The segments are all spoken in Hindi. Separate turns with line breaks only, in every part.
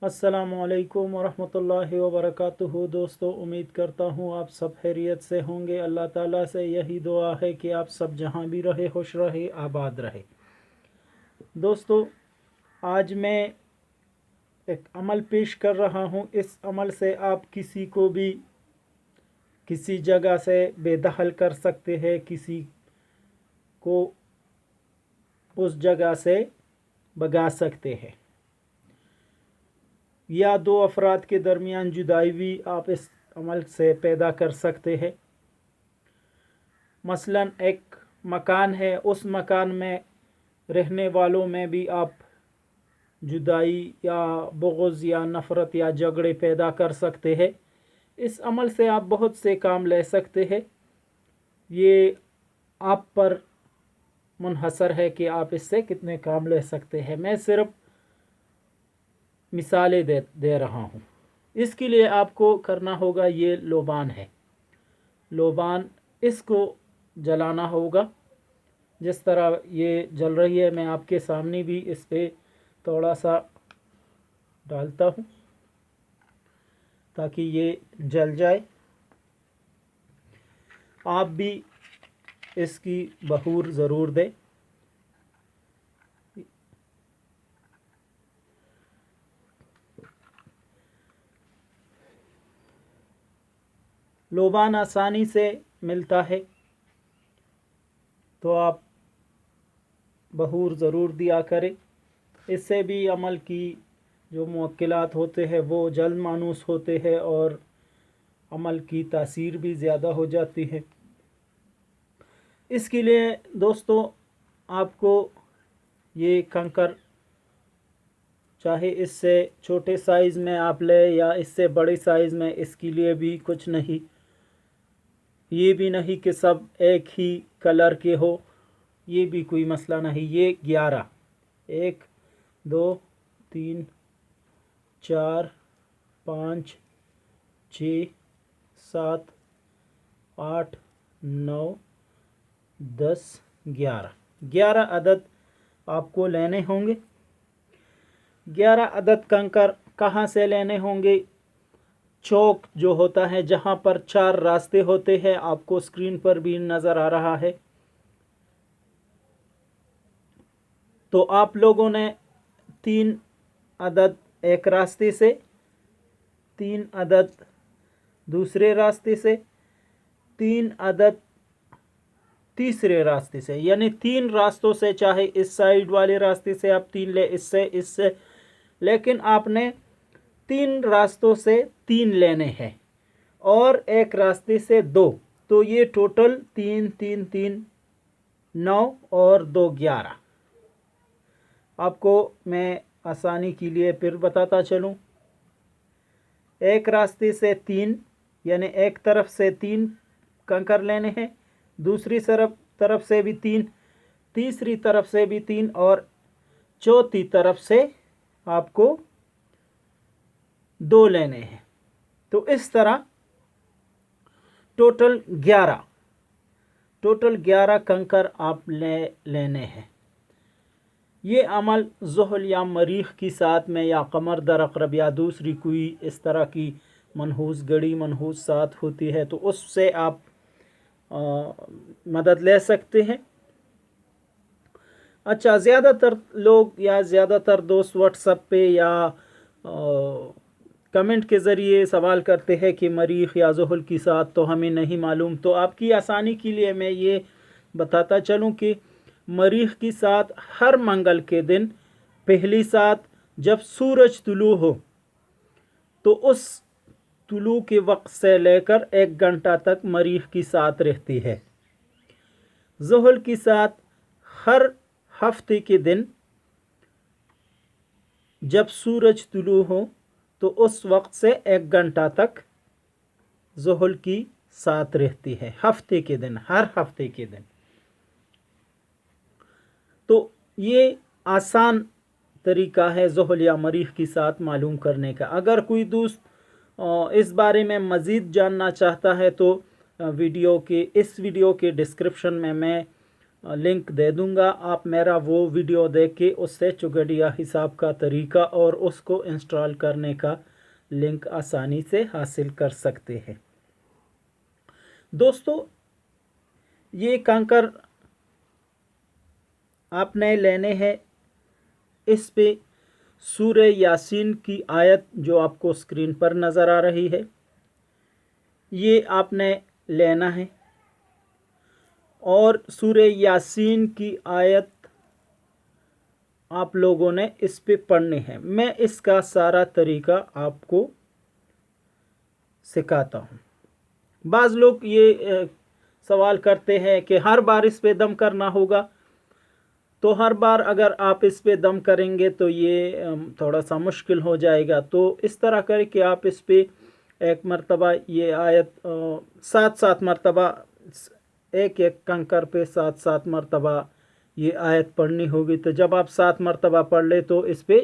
अस्सलामुअलैकुम वरहमतुल्लाहि वबरकातुहू। दोस्तों, उम्मीद करता हूँ आप सब खैरियत से होंगे। अल्लाह ताला से यही दुआ है कि आप सब जहाँ भी रहे खुश रहे आबाद रहे। दोस्तों, आज मैं एक अमल पेश कर रहा हूँ। इस अमल से आप किसी को भी किसी जगह से बेदखल कर सकते हैं, किसी को उस जगह से भगा सकते हैं, या दो अफराद के दरमियान जुदाई भी आप इस अमल से पैदा कर सकते हैं। मसलन एक मकान है, उस मकान में रहने वालों में भी आप जुदाई या बुग़्ज़ या नफ़रत या झगड़े पैदा कर सकते हैं। इस अमल से आप बहुत से काम ले सकते हैं। ये आप पर मुनहसर है कि आप इससे कितने काम ले सकते हैं। मैं सिर्फ मिसालें दे रहा हूँ। इसके लिए आपको करना होगा, ये लोबान है, लोबान इसको जलाना होगा। जिस तरह ये जल रही है, मैं आपके सामने भी इस पे थोड़ा सा डालता हूँ ताकि ये जल जाए। आप भी इसकी बहूर ज़रूर दें। लोबान आसानी से मिलता है, तो आप बहूर ज़रूर दिया करें। इससे भी अमल की जो मुश्किलात होते हैं वो जल्द मानूस होते हैं और अमल की तासीर भी ज़्यादा हो जाती है। इसके लिए दोस्तों, आपको ये कंकर, चाहे इससे छोटे साइज़ में आप ले या इससे बड़े साइज़ में, इसके लिए भी कुछ नहीं। ये भी नहीं कि सब एक ही कलर के हो, ये भी कोई मसला नहीं। ये 11, 1 2 3 4 5 6 7 8 9 10 11 अदद आपको लेने होंगे। 11 अदद कंकर कहाँ से लेने होंगे? चौक जो होता है, जहाँ पर 4 रास्ते होते हैं, आपको स्क्रीन पर भी नज़र आ रहा है। तो आप लोगों ने 3 अदद एक रास्ते से, 3 अदद दूसरे रास्ते से, 3 अदद तीसरे रास्ते से, यानी 3 रास्तों से, चाहे इस साइड वाले रास्ते से आप 3 ले, इससे, लेकिन आपने 3 रास्तों से 3 लेने हैं और एक रास्ते से 2। तो ये टोटल 3 3 3 9 और 2 11। आपको मैं आसानी के लिए फिर बताता चलूँ। एक रास्ते से 3, यानी एक तरफ से 3 कंकर लेने हैं, दूसरी तरफ से भी 3, तीसरी तरफ से भी 3 और चौथी तरफ से आपको 2 लेने हैं। तो इस तरह टोटल 11 कंकर आप लेने हैं। ये अमल ज़ुहल या मरीख़ की साथ में, या कमर दर अक़रब, या दूसरी कोई इस तरह की मनहूस घड़ी, मनहूस साथ होती है, तो उससे आप मदद ले सकते हैं। अच्छा, ज़्यादातर लोग या ज़्यादातर दोस्त व्हाट्सएप पे या कमेंट के ज़रिए सवाल करते हैं कि मरीख़ या ज़ुहल की साथ तो हमें नहीं मालूम। तो आपकी आसानी के लिए मैं ये बताता चलूँ कि मरीख़ की साथ हर मंगल के दिन पहली साथ जब सूरज तुलू हो, तो उस तुलू के वक्त से लेकर 1 घंटा तक मरीख़ की साथ रहती है। ज़ुहल की साथ हर हफ्ते के दिन जब सूरज तुलू हो, तो उस वक्त से 1 घंटा तक ज़ुहल की साथ रहती है, हफ्ते के दिन, हर हफ्ते के दिन। तो ये आसान तरीका है ज़ुहल या मरीख़ की साथ मालूम करने का। अगर कोई दोस्त इस बारे में मज़ीद जानना चाहता है तो इस वीडियो के डिस्क्रिप्शन में मैं लिंक दे दूंगा। आप मेरा वो वीडियो देख के उससे चुगड़िया हिसाब का तरीका और उसको इंस्टॉल करने का लिंक आसानी से हासिल कर सकते हैं। दोस्तों, ये कंकर आपने लेने हैं। इस पे सूरह यासीन की आयत जो आपको स्क्रीन पर नज़र आ रही है, ये आपने लेना है और सूरह यासीन की आयत आप लोगों ने इस पे पढ़नी है। मैं इसका सारा तरीका आपको सिखाता हूँ। बाज़ लोग ये सवाल करते हैं कि हर बार इस पे दम करना होगा। तो हर बार अगर आप इस पे दम करेंगे तो ये थोड़ा सा मुश्किल हो जाएगा। तो इस तरह करें कि आप इस पे एक मरतबा ये आयत 7-7 मरतबा, एक एक कंकर पे 7-7 मरतबा ये आयत पढ़नी होगी। तो जब आप 7 मरतबा पढ़ ले तो इस पे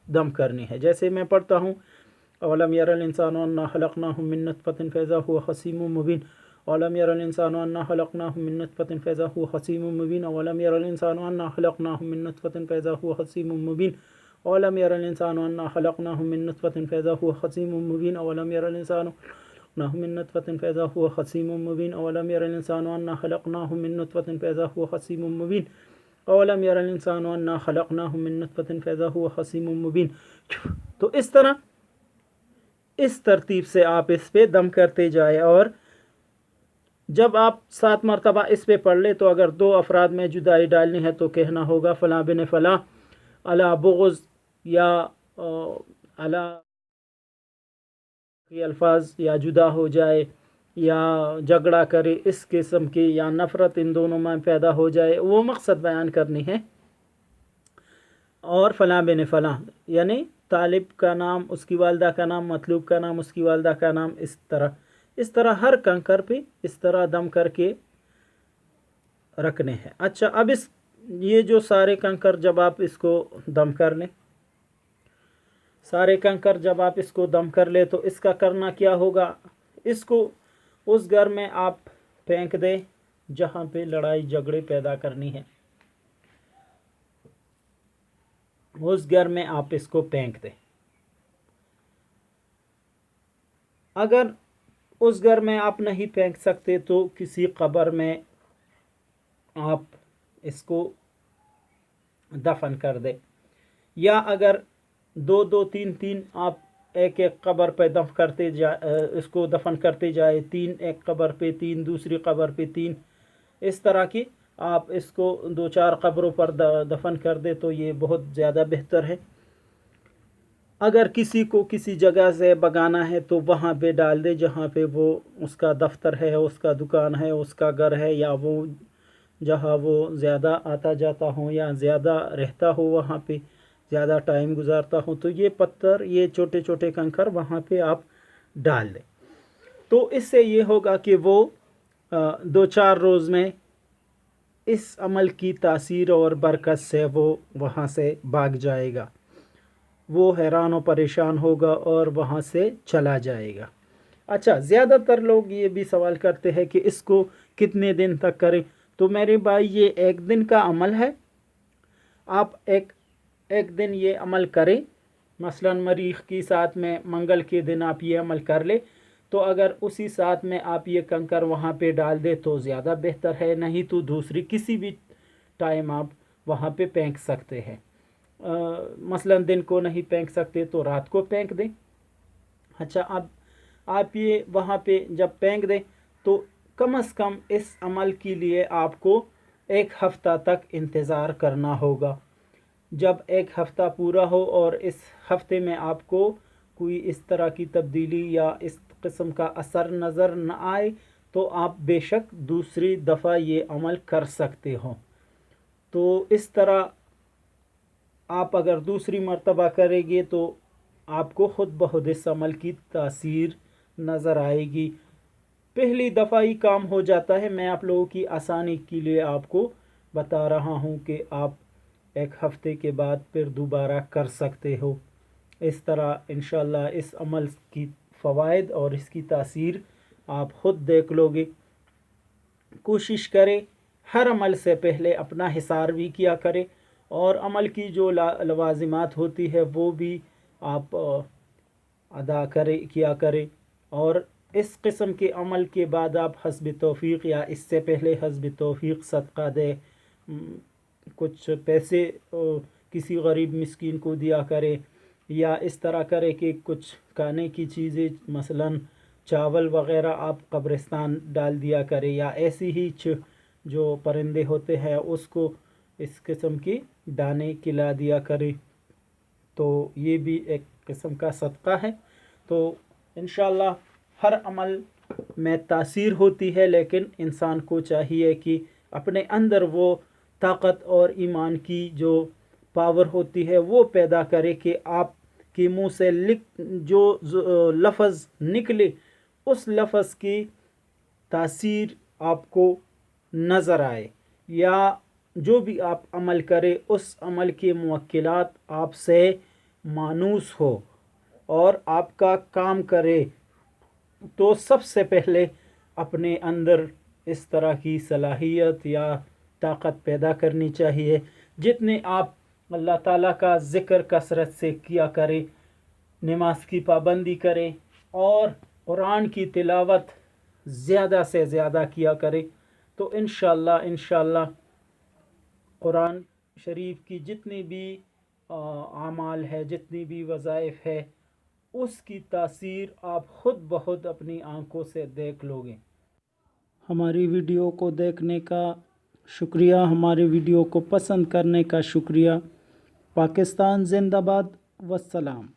दम करनी है। जैसे मैं पढ़ता हूँ, अवलम यरल इंसानु अन्ना खलक़नाहु मिन नुत्फ़तिन फ़इज़ा हुवा ख़सीमुम मुबीन, अवलम यरल इंसानु अन्ना खलक़नाहु मिन नुत्फ़तिन फ़इज़ा हुवा ख़सीमुम मुबीन, अवलम यरल इंसानु अन्ना खलक़नाहु मिन नुत्फ़तिन फ़इज़ा हुवा ख़सीमुम मुबीन, अवलम यरल इंसानु अन्ना खलक़नाहु मिन नुत्फ़तिन फ़इज़ा हुवा ख़सीमुम मुबीन, अवलम यरल इंसानु खलक़नाहु मिन नुत्फ़तिन फ़इज़ा हुवा ख़सीमुम मुबीन, अवलम यरल इंसानु अन्ना खलक़नाहु मिन नुत्फ़तिन फ़इज़ा हुवा ख़सीमुम मुबीन, अवलम यरल इंसानु अन्ना खलक़नाहु मिन नुत्फ़तिन फ़इज़ा हुवा ख़सीमुम मुबीन। तो इस तरह इस तरतीब से आप इस पे दम करते जाए और जब आप 7 मरतबा इस पे पढ़ ले तो अगर 2 अफराद में जुदाई डालनी है तो कहना होगा फ़लाँ बिन फ़लाँ अला बुग़्ज़ या अला के अल्फाज या जुदा हो जाए या झगड़ा करे, इस किस्म की या नफ़रत इन दोनों में पैदा हो जाए, वो मकसद बयान करनी है। और फ़लाँ बिन फ़लाँ यानी तालिब का नाम, उसकी वालदा का नाम, मतलूब का नाम, उसकी वालदा का नाम, इस तरह हर कंकर पे इस तरह दम करके रखने हैं। अच्छा, अब ये जो सारे कंकर जब आप इसको दम कर लें, सारे कंकर जब आप इसको दम कर ले तो इसका करना क्या होगा, इसको उस घर में आप फेंक दें जहाँ पे लड़ाई झगड़े पैदा करनी है, उस घर में आप इसको फेंक दें। अगर उस घर में आप नहीं फेंक सकते तो किसी कब्र में आप इसको दफन कर दें, या अगर 2-2, 3-3 आप एक एक कब्र पे इसको दफन करते जाए, 3 एक कब्र पे 3, दूसरी कब्र पे 3, इस तरह की आप इसको 2-4 कब्रों पर दफन कर दे तो ये बहुत ज़्यादा बेहतर है। अगर किसी को किसी जगह से भगाना है तो वहाँ पे डाल दे जहाँ पे वो उसका दफ्तर है, उसका दुकान है, उसका घर है, या वो जहाँ वो ज़्यादा आता जाता हो या ज़्यादा रहता हो, वहाँ पे ज़्यादा टाइम गुजारता हो, तो ये पत्थर, ये छोटे छोटे कंकर वहाँ पे आप डाल दें। तो इससे ये होगा कि वो 2-4 रोज़ में इस अमल की तासीर और बरकत से वो वहाँ से भाग जाएगा, वो हैरान और परेशान होगा और वहाँ से चला जाएगा। अच्छा, ज़्यादातर लोग ये भी सवाल करते हैं कि इसको कितने दिन तक करें। तो मेरे भाई, ये 1 दिन का अमल है। आप एक दिन ये अमल करें, मसलन मरीख़ की साथ में मंगल के दिन आप ये अमल कर ले, तो अगर उसी साथ में आप ये कंकर वहाँ पे डाल दे तो ज़्यादा बेहतर है, नहीं तो दूसरी किसी भी टाइम आप वहाँ पे फेंक सकते हैं। मसलन दिन को नहीं फेंक सकते तो रात को फेंक दें। अच्छा, अब आप ये वहाँ पे जब फेंक दें तो कम से कम इस अमल के लिए आपको 1 हफ़्ता तक इंतज़ार करना होगा। जब 1 हफ़्ता पूरा हो और इस हफ़्ते में आपको कोई इस तरह की तब्दीली या इस किस्म का असर नज़र न आए तो आप बेशक दूसरी दफ़ा ये अमल कर सकते हो। तो इस तरह आप अगर दूसरी मर्तबा करेंगे तो आपको ख़ुद ब खुद इस अमल की तासीर नज़र आएगी। पहली दफ़ा ही काम हो जाता है। मैं आप लोगों की आसानी के लिए आपको बता रहा हूँ कि आप 1 हफ़्ते के बाद फिर दोबारा कर सकते हो। इस तरह इंशाअल्लाह इस अमल की फ़वाइद और इसकी तासीर आप ख़ुद देख लोगे। कोशिश करें हर अमल से पहले अपना हिसार भी किया करें और अमल की जो लवाजिमात होती है वो भी आप अदा किया करें। और इस किस्म के अमल के बाद आप हस्ब तौफीक या इससे पहले हस्ब तौफीक सदका दे, कुछ पैसे किसी गरीब मिस्कीन को दिया करे, या इस तरह करे कि कुछ खाने की चीज़ें मसलन चावल वग़ैरह आप कब्रिस्तान डाल दिया करें, या ऐसी ही जो परिंदे होते हैं उसको इस किस्म की दाने खिला दिया करें। तो ये भी एक किस्म का सदका है। तो इंशाअल्लाह हर अमल में तासीर होती है, लेकिन इंसान को चाहिए कि अपने अंदर वो ताकत और ईमान की जो पावर होती है वो पैदा करे कि आप के मुंह से जो लफ्ज़ निकले उस लफ्ज़ की तासीर आपको नज़र आए, या जो भी आप अमल करें उस अमल के मुवक्किलात आपसे मानूस हो और आपका काम करे। तो सबसे पहले अपने अंदर इस तरह की सलाहियत या ताकत पैदा करनी चाहिए। जितने आप अल्लाह ताला का ज़िक्र कसरत से किया करें, नमाज की पाबंदी करें और कुरान की तिलावत ज़्यादा से ज़्यादा किया करें, तो इंशाअल्लाह कुरान शरीफ की जितनी भी आमाल है, जितनी भी वज़ाइफ है, उसकी तासीर आप ख़ुद ब खुद अपनी आँखों से देख लोगे। हमारी वीडियो को देखने का शुक्रिया, हमारे वीडियो को पसंद करने का शुक्रिया। पाकिस्तान जिंदाबाद। वस्सलाम।